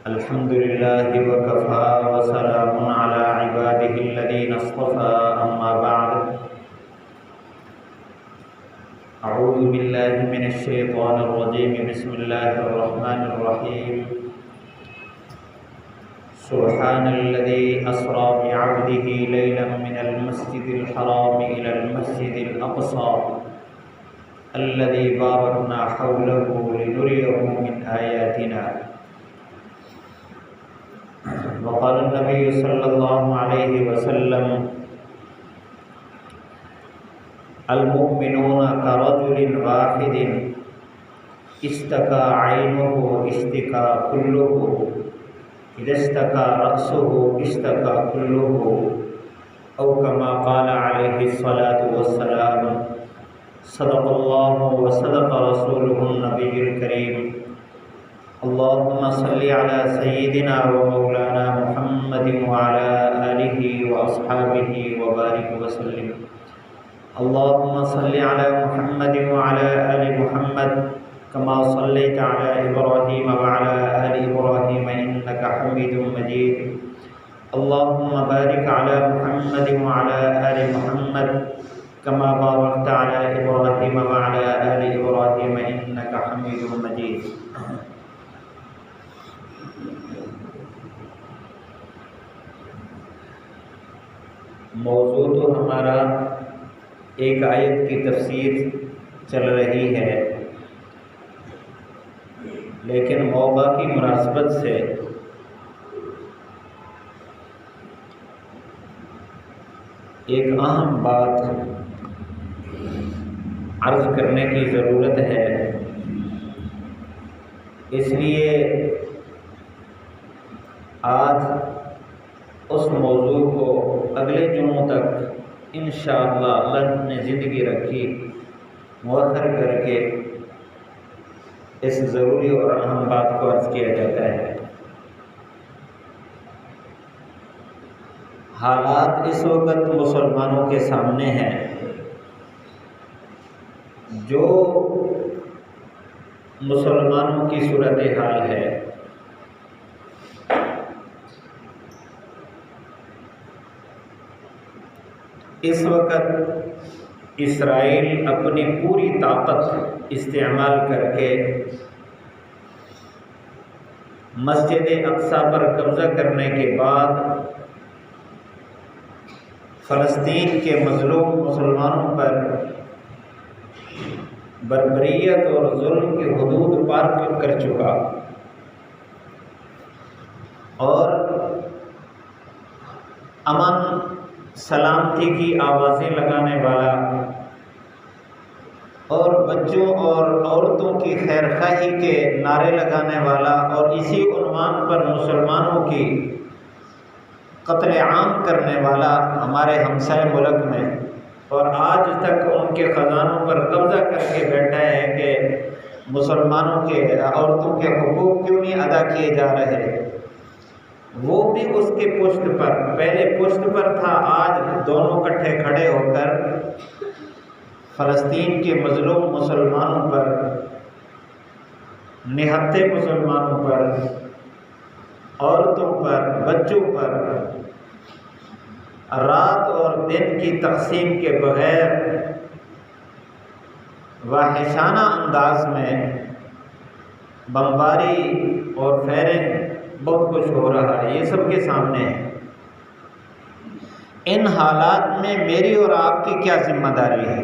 الحمد لله وكفى وسلام على عباده الذين اصطفى أما بعد أعوذ بالله من الشيطان الرجيم بسم الله الرحمن الرحيم سبحان الذي أسرى بعبده ليلا من المسجد الحرام إلى المسجد الأقصى الذي باركنا حوله لنريه من آياتنا وقال النبي صلى الله عليه وسلم المؤمنون كرجل واحد اشتكى عينه اشتكى كله إذا اشتكى رأسه اشتكى كله أو كما قال عليه الصلاة والسلام صدق الله وصدق رسوله النبي الكريم اللهم صل على سيدنا ومولانا محمد وعلى آله وأصحابه وبارك وسلم اللهم صل على محمد وعلى آل محمد كما صليت على إبراهيم وعلى آل إبراهيم إنك حميد مجيد اللهم بارك على محمد وعلى آل محمد كما باركت على إبراهيم وعلى آل إبراهيم إنك حميد مجيد موضوع تو ہمارا ایک آیت کی تفسیر چل رہی ہے، لیکن موقع کی مناسبت سے ایک اہم بات عرض کرنے کی ضرورت ہے، اس لیے آج اس موضوع کو اگلے جمعوں تک انشاءاللہ اللہ نے زندگی رکھی مؤخر کر کے اس ضروری اور اہم بات کو عرض کیا جاتا ہے۔ حالات اس وقت مسلمانوں کے سامنے ہیں جو مسلمانوں کی صورتحال ہے۔ اس وقت اسرائیل اپنی پوری طاقت استعمال کر کے مسجد اقصی پر قبضہ کرنے کے بعد فلسطین کے مظلوم مسلمانوں پر بربریت اور ظلم کی حدود پار کر چکا، اور امن سلامتی کی آوازیں لگانے والا اور بچوں اور عورتوں کی خیر خواہی کے نعرے لگانے والا اور اسی عنوان پر مسلمانوں کی قتل عام کرنے والا ہمارے ہمسائے ملک میں، اور آج تک ان کے خزانوں پر قبضہ کر کے بیٹھا ہے کہ مسلمانوں کے عورتوں کے حقوق کیوں نہیں ادا کیے جا رہے، وہ بھی اس کے پشت پر، پہلے پشت پر تھا، آج دونوں کٹھے کھڑے ہو کر فلسطین کے مظلوم مسلمانوں پر، نہتے مسلمانوں پر، عورتوں پر، بچوں پر رات اور دن کی تقسیم کے بغیر وحشانہ انداز میں بمباری اور فائرنگ بہت کچھ ہو رہا ہے، یہ سب کے سامنے ہے۔ ان حالات میں میری اور آپ کی کیا ذمہ داری ہے؟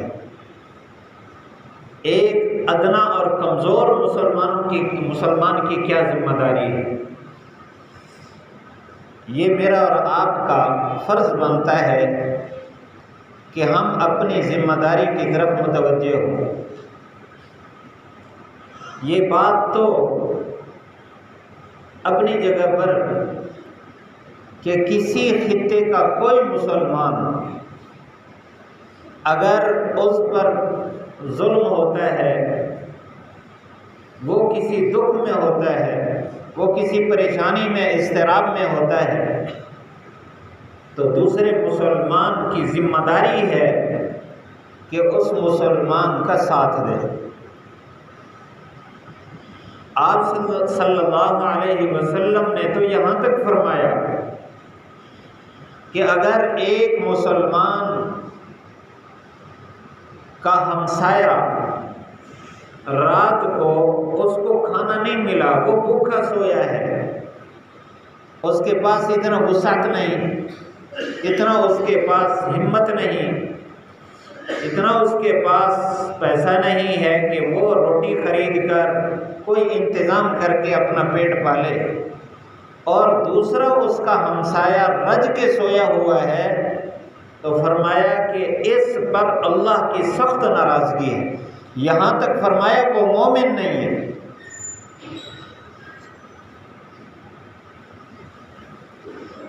ایک ادنا اور کمزور مسلمان کی کیا ذمہ داری ہے؟ یہ میرا اور آپ کا فرض بنتا ہے کہ ہم اپنی ذمہ داری کی طرف متوجہ ہوں۔ یہ بات تو اپنی جگہ پر کہ کسی خطے کا کوئی مسلمان اگر اس پر ظلم ہوتا ہے، وہ کسی دکھ میں ہوتا ہے، وہ کسی پریشانی میں، اضطراب میں ہوتا ہے، تو دوسرے مسلمان کی ذمہ داری ہے کہ اس مسلمان کا ساتھ دے۔ آپ صلی اللہ علیہ وسلم نے تو یہاں تک فرمایا کہ اگر ایک مسلمان کا ہمسایہ رات کو اس کو کھانا نہیں ملا، وہ بھوکا سویا ہے، اس کے پاس اتنا وسعت نہیں، اتنا اس کے پاس ہمت نہیں، اتنا اس کے پاس پیسہ نہیں ہے کہ وہ روٹی خرید کر کوئی انتظام کر کے اپنا پیٹ پالے، اور دوسرا اس کا ہمسایہ رج کے سویا ہوا ہے، تو فرمایا کہ اس پر اللہ کی سخت ناراضگی ہے، یہاں تک فرمایا وہ مومن نہیں ہے۔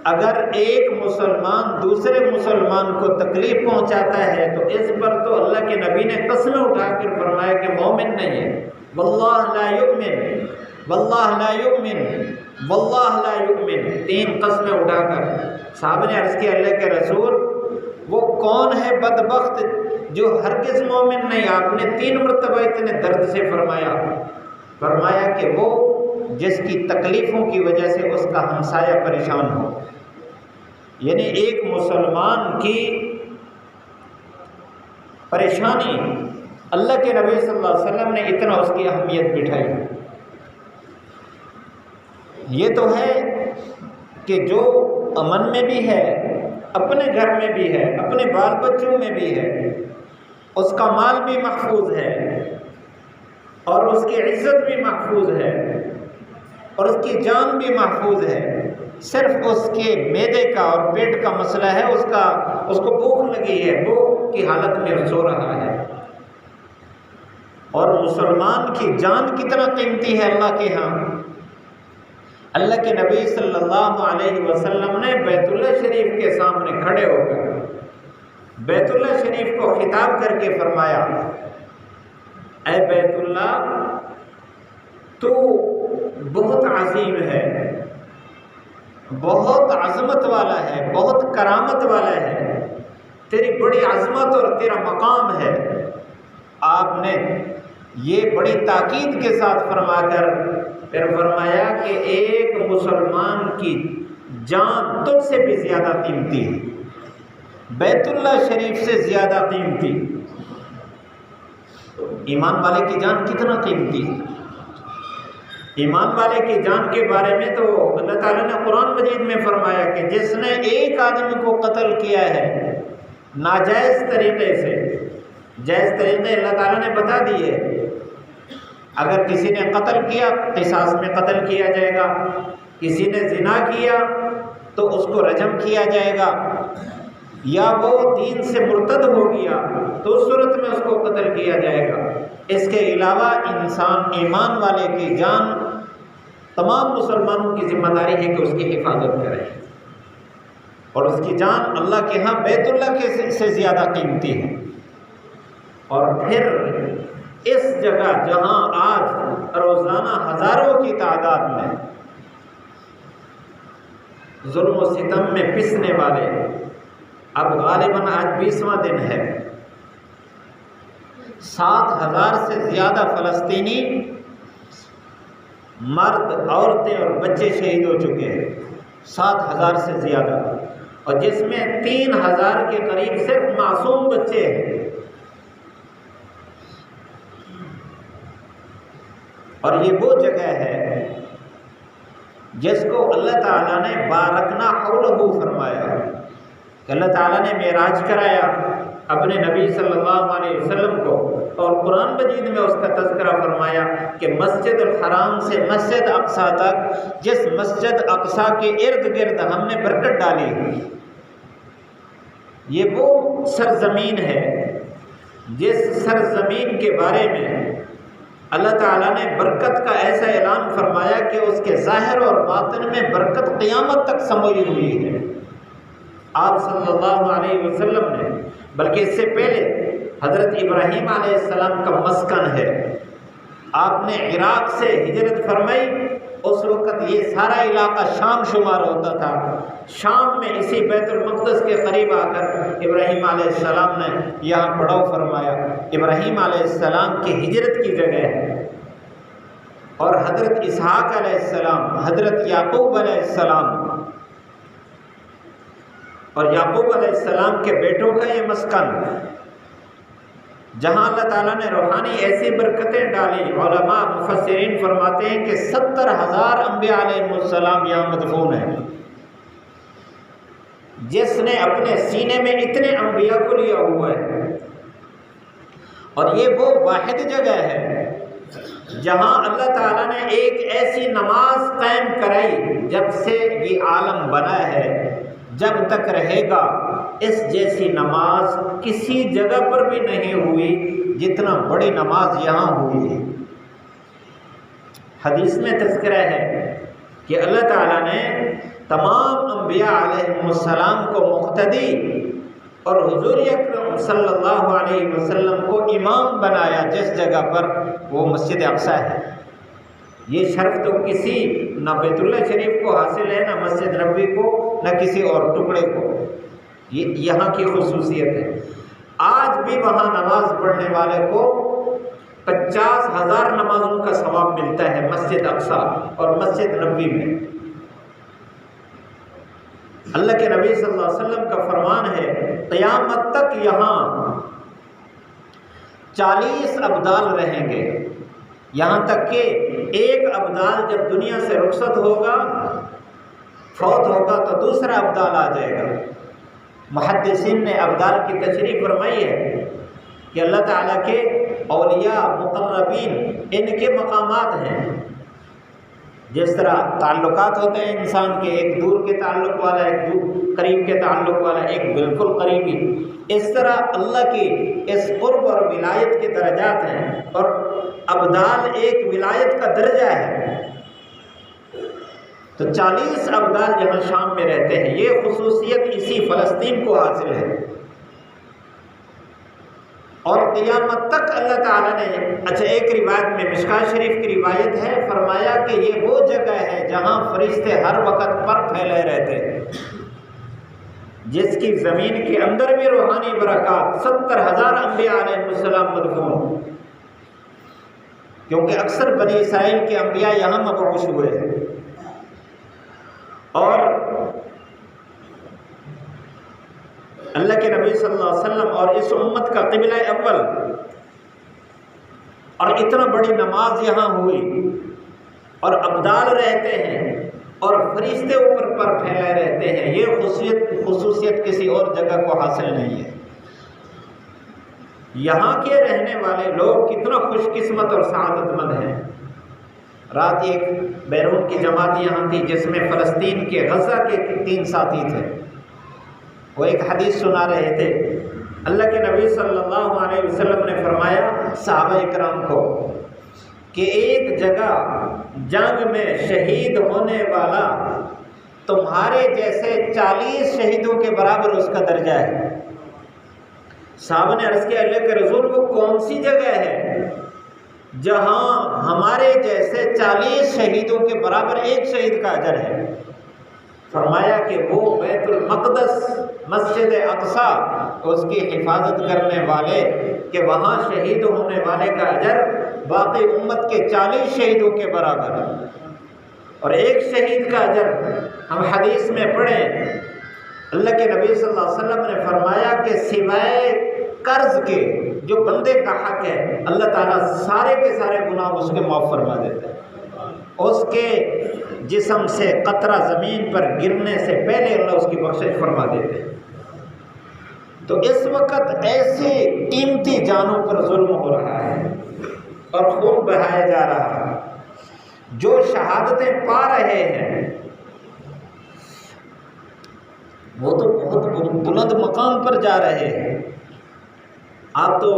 اگر ایک مسلمان دوسرے مسلمان کو تکلیف پہنچاتا ہے تو اس پر تو اللہ کے نبی نے قسمیں اٹھا کر فرمایا کہ مومن نہیں ہے۔ واللہ لا یؤمن، واللہ لا یؤمن، واللہ لا یؤمن، 3 قسمیں اٹھا کر صحابہ نے عرض کیا اللہ کے رسول وہ کون ہے بدبخت جو ہرگز مومن نہیں؟ آپ نے 3 مرتبہ اتنے درد سے فرمایا کہ وہ جس کی تکلیفوں کی وجہ سے اس کا ہمسایہ پریشان ہو، یعنی ایک مسلمان کی پریشانی اللہ کے نبی صلی اللہ علیہ وسلم نے اتنا اس کی اہمیت بٹھائی۔ یہ تو ہے کہ جو امن میں بھی ہے، اپنے گھر میں بھی ہے، اپنے بال بچوں میں بھی ہے، اس کا مال بھی محفوظ ہے اور اس کی عزت بھی محفوظ ہے اور اس کی جان بھی محفوظ ہے، صرف اس کے معدے کا اور پیٹ کا مسئلہ ہے، اس کو بھوک لگی ہے، بھوک کی حالت میں سو رہا ہے۔ اور مسلمان کی جان کتنا قیمتی ہے اللہ کے ہاں۔ اللہ کے نبی صلی اللہ علیہ وسلم نے بیت اللہ شریف کے سامنے کھڑے ہو کر بیت اللہ شریف کو خطاب کر کے فرمایا، اے بیت اللہ تو بہت عظیم ہے، بہت عظمت والا ہے، بہت کرامت والا ہے، تیری بڑی عظمت اور تیرا مقام ہے۔ آپ نے یہ بڑی تاکید کے ساتھ فرما کر پھر فرمایا کہ ایک مسلمان کی جان تجھ سے بھی زیادہ قیمتی ہے، بیت اللہ شریف سے زیادہ قیمتی۔ ایمان والے کی جان کتنا قیمتی ہے؟ ایمان والے کی جان کے بارے میں تو اللہ تعالیٰ نے قرآن مجید میں فرمایا کہ جس نے ایک آدمی کو قتل کیا ہے ناجائز طریقے سے، جائز طریقے اللہ تعالیٰ نے بتا دیے، اگر کسی نے قتل کیا قصاص میں قتل کیا جائے گا، کسی نے زنا کیا تو اس کو رجم کیا جائے گا، یا وہ دین سے مرتد ہو گیا تو اس صورت میں اس کو قتل کیا جائے گا۔ اس کے علاوہ انسان ایمان والے کی جان تمام مسلمانوں کی ذمہ داری ہے کہ اس کی حفاظت کرے، اور اس کی جان اللہ کے ہاں بیت اللہ کے سے زیادہ قیمتی ہے۔ اور پھر اس جگہ جہاں آج روزانہ ہزاروں کی تعداد میں ظلم و ستم میں پسنے والے، اب غالباً آج 20واں دن ہے، 7,000 سے زیادہ فلسطینی مرد، عورتیں اور بچے شہید ہو چکے ہیں، 7,000 سے زیادہ، اور جس میں 3,000 کے قریب صرف معصوم بچے ہیں۔ اور یہ وہ جگہ ہے جس کو اللہ تعالیٰ نے بارکنا حولہ فرمایا، کہ اللہ تعالیٰ نے معراج کرایا اپنے نبی صلی اللہ علیہ وسلم کو، اور قرآن مجید میں اس کا تذکرہ فرمایا کہ مسجد الحرام سے مسجد اقصیٰ تک، جس مسجد اقصیٰ کے ارد گرد ہم نے برکت ڈالی، یہ وہ سرزمین ہے جس سرزمین کے بارے میں اللہ تعالیٰ نے برکت کا ایسا اعلان فرمایا کہ اس کے ظاہر اور باطن میں برکت قیامت تک سموئی ہوئی ہے۔ آپ صلی اللہ علیہ وسلم نے، بلکہ اس سے پہلے حضرت ابراہیم علیہ السلام کا مسکن ہے، آپ نے عراق سے ہجرت فرمائی، اس وقت یہ سارا علاقہ شام شمار ہوتا تھا، شام میں اسی بیت المقدس کے قریب آ کر ابراہیم علیہ السلام نے یہاں پڑاؤ فرمایا، ابراہیم علیہ السلام کی ہجرت کی جگہ ہے۔ اور حضرت اسحاق علیہ السلام، حضرت یعقوب علیہ السلام اور یعقوب علیہ السلام کے بیٹوں کا یہ مسکن، جہاں اللہ تعالیٰ نے روحانی ایسی برکتیں ڈالی، علماء مفسرین فرماتے ہیں کہ 70,000 انبیاء علیہ السلام یہاں مدفون ہیں۔ جس نے اپنے سینے میں اتنے انبیاء کو لیا ہوا ہے، اور یہ وہ واحد جگہ ہے جہاں اللہ تعالیٰ نے ایک ایسی نماز قائم کرائی، جب سے یہ عالم بنا ہے جب تک رہے گا اس جیسی نماز کسی جگہ پر بھی نہیں ہوئی جتنا بڑی نماز یہاں ہوئی ہے۔ حدیث میں تذکرہ ہے کہ اللہ تعالیٰ نے تمام انبیاء علیہ السلام کو مقتدی اور حضور اکرم صلی اللہ علیہ وسلم کو امام بنایا جس جگہ پر وہ مسجد اقصی ہے۔ یہ شرف تو کسی نہ بیت اللہ شریف کو حاصل ہے، نہ مسجد نبوی کو، نہ کسی اور ٹکڑے کو، یہ یہاں کی خصوصیت ہے۔ آج بھی وہاں نماز پڑھنے والے کو 50,000 نمازوں کا ثواب ملتا ہے مسجد اقصی اور مسجد نبوی میں۔ اللہ کے نبی صلی اللہ علیہ وسلم کا فرمان ہے قیامت تک یہاں 40 ابدال رہیں گے، یہاں تک کہ ایک ابدال جب دنیا سے رخصت ہوگا، فوت ہوگا، تو دوسرا ابدال آ جائے گا۔ محدثین نے ابدال کی تشریح فرمائی ہے کہ اللہ تعالیٰ کے اولیاء مقربین ان کے مقامات ہیں۔ جس طرح تعلقات ہوتے ہیں انسان کے، ایک دور کے تعلق والا، ایک دور قریب کے تعلق والا، ایک بالکل قریبی، اس طرح اللہ کی اس قرب اور ولایت کے درجات ہیں، اور ابدال ایک ولایت کا درجہ ہے۔ تو 40 ابدال یہاں شام میں رہتے ہیں، یہ خصوصیت اسی فلسطین کو حاصل ہے۔ اور قیامت تک اللہ تعالیٰ نے، اچھا ایک روایت میں مشکاہ شریف کی روایت ہے، فرمایا کہ یہ وہ جگہ ہے جہاں فرشتے ہر وقت پر پھیلے رہتے ہیں، جس کی زمین کے اندر بھی روحانی برکات، 70,000 انبیاء علیہ السلام مدفون، کیونکہ اکثر بنی اسرائیل کے انبیاء یہاں مبعوث ہوئے ہیں۔ اور اللہ کے نبی صلی اللہ علیہ وسلم اور اس امت کا قبلہ اول، اور اتنا بڑی نماز یہاں ہوئی، اور ابدال رہتے ہیں، اور فرشتے اوپر پر پھیلے رہتے ہیں، یہ خصوصیت کسی اور جگہ کو حاصل نہیں ہے۔ یہاں کے رہنے والے لوگ کتنا خوش قسمت اور سعادت مند ہیں۔ رات ایک بیرون کی جماعت یہاں تھی جس میں فلسطین کے غزہ کے 3 ساتھی تھے، وہ ایک حدیث سنا رہے تھے۔ اللہ کے نبی صلی اللہ علیہ وسلم نے فرمایا صحابہ اکرام کو کہ ایک جگہ جنگ میں شہید ہونے والا تمہارے جیسے 40 شہیدوں کے برابر اس کا درجہ ہے۔ صحابہ نے عرض کیا اللہ کے رسول وہ کون سی جگہ ہے جہاں ہمارے جیسے 40 شہیدوں کے برابر ایک شہید کا اجر ہے؟ فرمایا کہ وہ بیت المقدس مسجد اقصی، اس کی حفاظت کرنے والے، کہ وہاں شہید ہونے والے کا اجر باقی امت کے 40 شہیدوں کے برابر، اور ایک شہید کا اجر ہم حدیث میں پڑھیں اللہ کے نبی صلی اللہ علیہ وسلم نے فرمایا کہ سوائے قرض کے جو بندے کا حق ہے اللہ تعالیٰ سارے کے سارے گناہ اس کے معاف فرما دیتا ہے، اس کے جسم سے قطرہ زمین پر گرنے سے پہلے اللہ اس کی بخشش فرما دیتے ہیں۔ تو اس وقت ایسے قیمتی جانوں پر ظلم ہو رہا ہے اور خون بہایا جا رہا ہے، جو شہادتیں پا رہے ہیں وہ تو بہت بلند مقام پر جا رہے ہیں۔ آپ تو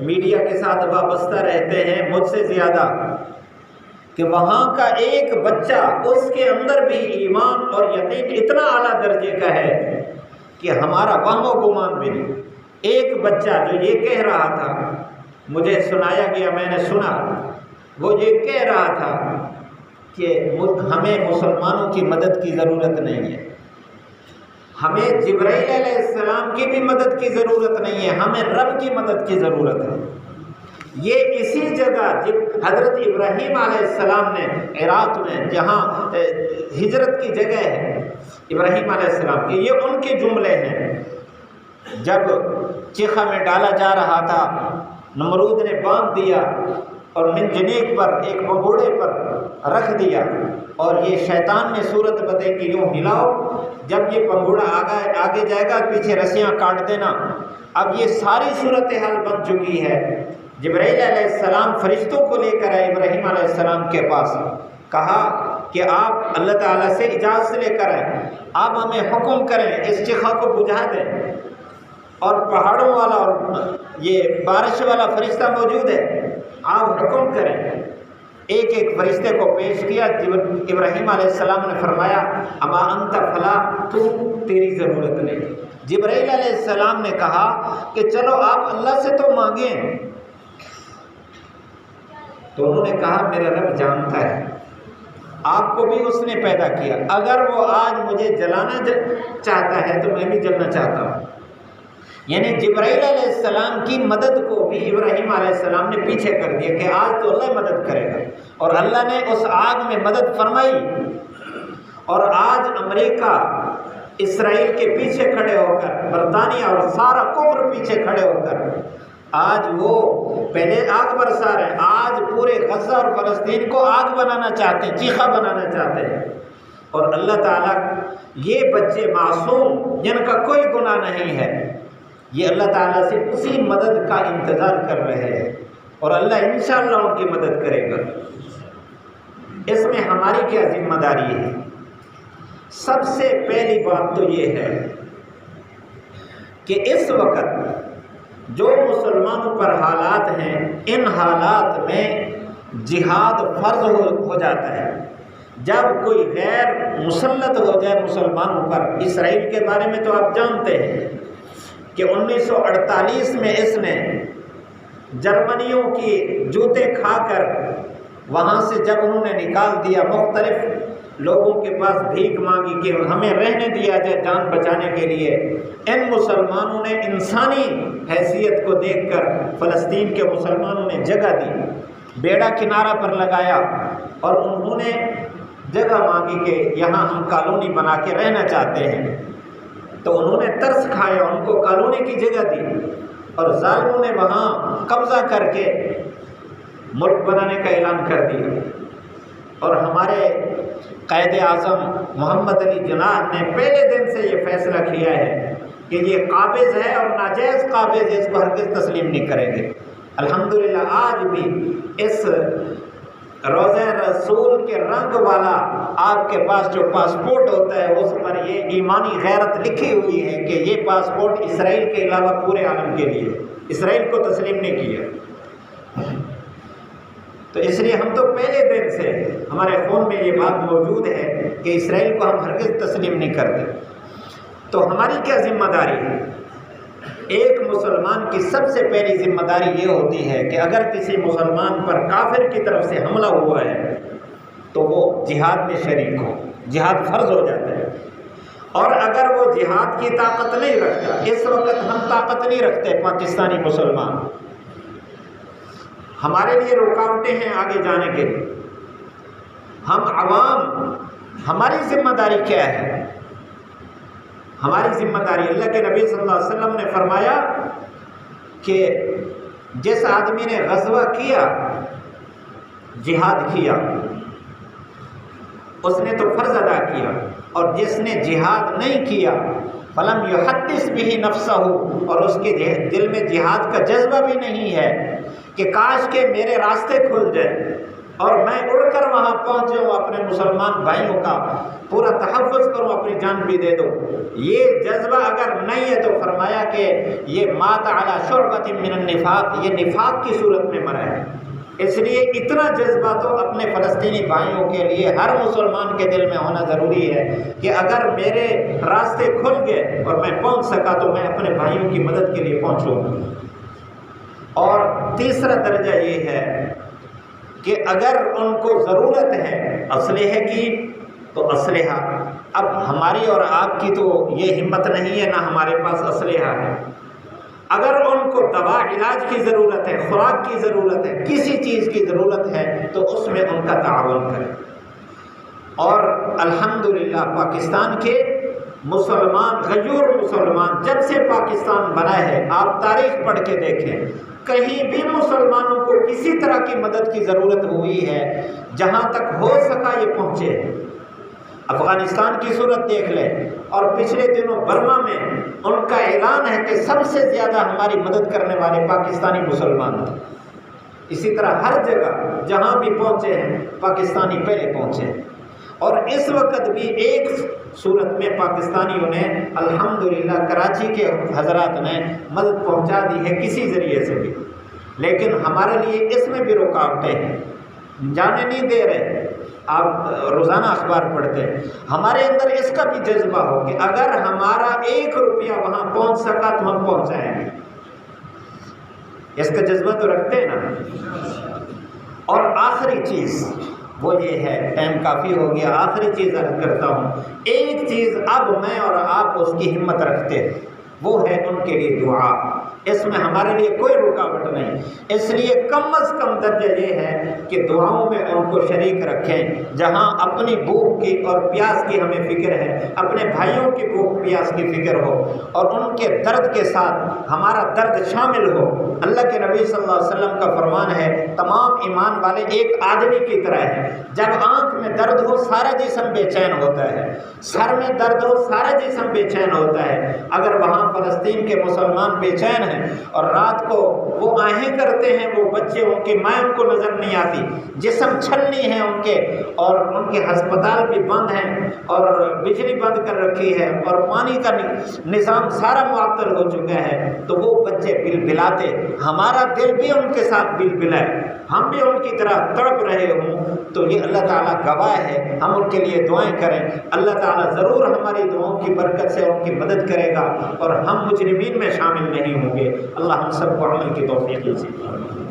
میڈیا کے ساتھ وابستہ رہتے ہیں مجھ سے زیادہ، کہ وہاں کا ایک بچہ اس کے اندر بھی ایمان اور یقین اتنا اعلیٰ درجے کا ہے کہ ہمارا وہم و گمان بھی نہیں۔ ایک بچہ جو یہ کہہ رہا تھا، مجھے سنایا گیا، میں نے سنا، وہ یہ کہہ رہا تھا کہ ہمیں مسلمانوں کی مدد کی ضرورت نہیں ہے، ہمیں جبرائیل علیہ السلام کی بھی مدد کی ضرورت نہیں ہے، ہمیں رب کی مدد کی ضرورت ہے۔ یہ اسی جگہ جب حضرت ابراہیم علیہ السلام نے عراق میں جہاں ہجرت کی جگہ ہے ابراہیم علیہ السلام کی، یہ ان کے جملے ہیں۔ جب چیخا میں ڈالا جا رہا تھا، نمرود نے باندھ دیا اور منجنیق پر ایک پگوڑے پر رکھ دیا، اور یہ شیطان نے صورت بتائی کہ یوں ہلاؤ، جب یہ پگوڑا آگے جائے گا پیچھے رسیاں کاٹ دینا۔ اب یہ ساری صورتحال بن چکی ہے۔ جبرائیل علیہ السلام فرشتوں کو لے کر آئے ابراہیم علیہ السلام کے پاس، کہا کہ آپ اللہ تعالیٰ سے اجازت لے کر آئیں، آپ ہمیں حکم کریں اس چیخا کو بجھا دیں۔ اور پہاڑوں والا اور یہ بارش والا فرشتہ موجود ہے، آپ حکم کریں۔ ایک ایک فرشتے کو پیش کیا۔ ابراہیم علیہ السلام نے فرمایا اما انت فلا، تو تیری ضرورت نہیں۔ جبرائیل علیہ السلام نے کہا کہ چلو آپ اللہ سے تو مانگیں، تو انہوں نے کہا میرا رب جانتا ہے، آپ کو بھی اس نے پیدا کیا، اگر وہ آج مجھے جلانا چاہتا ہے تو میں بھی جلنا چاہتا ہوں۔ یعنی جبرائیل علیہ السلام کی مدد کو بھی ابراہیم علیہ السلام نے پیچھے کر دیا کہ آج تو اللہ مدد کرے گا، اور اللہ نے اس آگ میں مدد فرمائی۔ اور آج امریکہ اسرائیل کے پیچھے کھڑے ہو کر، برطانیہ اور سارا کفر پیچھے کھڑے ہو کر آج وہ پہلے آگ برسا رہے ہیں، آج پورے غزہ اور فلسطین کو آگ بنانا چاہتے ہیں، چیخا بنانا چاہتے ہیں۔ اور اللہ تعالیٰ یہ بچے معصوم جن کا کوئی گناہ نہیں ہے، یہ اللہ تعالیٰ سے اسی مدد کا انتظار کر رہے ہیں، اور اللہ انشاءاللہ ان کی مدد کرے گا۔ اس میں ہماری کیا ذمہ داری ہے؟ سب سے پہلی بات تو یہ ہے کہ اس وقت جو مسلمانوں پر حالات ہیں، ان حالات میں جہاد فرض ہو جاتا ہے۔ جب کوئی غیر مسلط ہو جائے مسلمانوں پر، اسرائیل کے بارے میں تو آپ جانتے ہیں کہ 1948 میں اس نے جرمنیوں کی جوتے کھا کر وہاں سے جب انہوں نے نکال دیا، مختلف لوگوں کے پاس بھیک مانگی کہ ہمیں رہنے دیا جائے جان بچانے کے لیے، ان مسلمانوں نے انسانی حیثیت کو دیکھ کر فلسطین کے مسلمانوں نے جگہ دی، بیڑا کنارہ پر لگایا، اور انہوں نے جگہ مانگی کہ یہاں ہم کالونی بنا کے رہنا چاہتے ہیں۔ تو انہوں نے ترس کھایا، ان کو کالونی کی جگہ دی، اور ظالموں نے وہاں قبضہ کر کے ملک بنانے کا اعلان کر دیا۔ اور ہمارے قائد اعظم محمد علی جناح نے پہلے دن سے یہ فیصلہ کیا ہے کہ یہ قابض ہے اور ناجائز قابض ہے، اس کو ہرگز تسلیم نہیں کریں گے۔ الحمدللہ آج بھی اس روضہ رسول کے رنگ والا آپ کے پاس جو پاسپورٹ ہوتا ہے، اس پر یہ ایمانی غیرت لکھی ہوئی ہے کہ یہ پاسپورٹ اسرائیل کے علاوہ پورے عالم کے لیے، اسرائیل کو تسلیم نہیں کیا۔ تو اس لیے ہم تو پہلے دن سے ہمارے خون میں یہ بات موجود ہے کہ اسرائیل کو ہم ہرگز تسلیم نہیں کرتے۔ تو ہماری کیا ذمہ داری ہے؟ ایک مسلمان کی سب سے پہلی ذمہ داری یہ ہوتی ہے کہ اگر کسی مسلمان پر کافر کی طرف سے حملہ ہوا ہے تو وہ جہاد میں شریک ہو، جہاد فرض ہو جاتا ہے۔ اور اگر وہ جہاد کی طاقت نہیں رکھتا، اس وقت ہم طاقت نہیں رکھتے پاکستانی مسلمان، ہمارے لیے رکاوٹیں ہیں آگے جانے کے لیے، ہم عوام، ہماری ذمہ داری کیا ہے؟ ہماری ذمہ داری، اللہ کے نبی صلی اللہ علیہ وسلم نے فرمایا کہ جس آدمی نے غزوہ کیا، جہاد کیا، اس نے تو فرض ادا کیا، اور جس نے جہاد نہیں کیا فلم یحدث به نفسہ، اور اس کے دل میں جہاد کا جذبہ بھی نہیں ہے کہ کاش کہ میرے راستے کھل جائے اور میں اڑ کر وہاں پہنچ جاؤں، اپنے مسلمان بھائیوں کا پورا تحفظ کروں، اپنی جان بھی دے دوں۔ یہ جذبہ اگر نہیں ہے تو فرمایا کہ یہ مات علی شعبۃ من النفاق، یہ نفاق کی صورت میں مرا ہے۔ اس لیے اتنا جذبہ تو اپنے فلسطینی بھائیوں کے لیے ہر مسلمان کے دل میں ہونا ضروری ہے کہ اگر میرے راستے کھل گئے اور میں پہنچ سکا تو میں اپنے بھائیوں کی مدد کے لیے پہنچوں۔ اور تیسرا درجہ یہ ہے کہ اگر ان کو ضرورت ہے اسلحے کی تو اسلحہ، اب ہماری اور آپ کی تو یہ ہمت نہیں ہے، نہ ہمارے پاس اسلحہ ہے، اگر ان کو دوا علاج کی ضرورت ہے، خوراک کی ضرورت ہے، کسی چیز کی ضرورت ہے تو اس میں ان کا تعاون کریں۔ اور الحمدللہ پاکستان کے مسلمان، غیور مسلمان، جب سے پاکستان بنا ہے، آپ تاریخ پڑھ کے دیکھیں، کہیں بھی مسلمانوں کو کسی طرح کی مدد کی ضرورت ہوئی ہے، جہاں تک ہو سکا یہ پہنچے۔ افغانستان کی صورت دیکھ لیں، اور پچھلے دنوں برما میں ان کا اعلان ہے کہ سب سے زیادہ ہماری مدد کرنے والے پاکستانی مسلمان تھے۔ اسی طرح ہر جگہ جہاں بھی پہنچے ہیں پاکستانی پہلے پہنچے ہیں، اور اس وقت بھی ایک صورت میں پاکستانیوں نے الحمدللہ کراچی کے حضرات نے مدد پہنچا دی ہے کسی ذریعے سے بھی، لیکن ہمارے لیے اس میں بھی رکاوٹیں ہیں، جانے نہیں دے رہے۔ آپ روزانہ اخبار پڑھتے ہیں، ہمارے اندر اس کا بھی جذبہ ہو کہ اگر ہمارا 1 روپیہ وہاں پہنچ سکا تو ہم پہنچائیں گے، اس کا جذبہ تو رکھتے ہیں نا۔ اور آخری چیز وہ یہ ہے، ٹائم کافی ہو گیا، آخری چیز عرض کرتا ہوں، ایک چیز اب میں اور آپ اس کی ہمت رکھتے ہیں، وہ ہے ان کے لیے دعا۔ اس میں ہمارے لیے کوئی رکاوٹ نہیں، اس لیے کم از کم درجہ یہ ہے کہ دعاؤں میں ان کو شریک رکھیں۔ جہاں اپنی بھوک کی اور پیاس کی ہمیں فکر ہے، اپنے بھائیوں کی بھوک پیاس کی فکر ہو، اور ان کے درد کے ساتھ ہمارا درد شامل ہو۔ اللہ کے نبی صلی اللہ علیہ وسلم کا فرمان ہے، تمام ایمان والے ایک آدمی کی طرح ہیں، جب آنکھ میں درد ہو سارا جسم بے چین ہوتا ہے، سر میں درد ہو سارا جسم بے چین ہوتا ہے۔ اگر وہاں فلسطین کے مسلمان بے چین ہیں اور رات کو وہ آہیں کرتے ہیں، وہ بچے ان کی ماں ان کو نظر نہیں آتی، جسم چھلنی ہے ان کے، اور ان کے ہسپتال بھی بند ہیں، اور بجلی بند کر رکھی ہے، اور پانی کا نظام سارا معطل ہو چکا ہے، تو وہ بچے بلبلاتے، ہمارا دل بھی ان کے ساتھ بلبلائے، ہم بھی ان کی طرح تڑپ رہے ہوں، تو یہ اللہ تعالیٰ گواہ ہے۔ ہم ان کے لیے دعائیں کریں، اللہ تعالیٰ ضرور ہماری دعاؤں کی برکت سے ان کی مدد کرے گا، اور ہم مجرمین میں شامل نہیں ہوں گے۔ اللہ ہم سب کو عمل کی توفیق نصیب فرمائے۔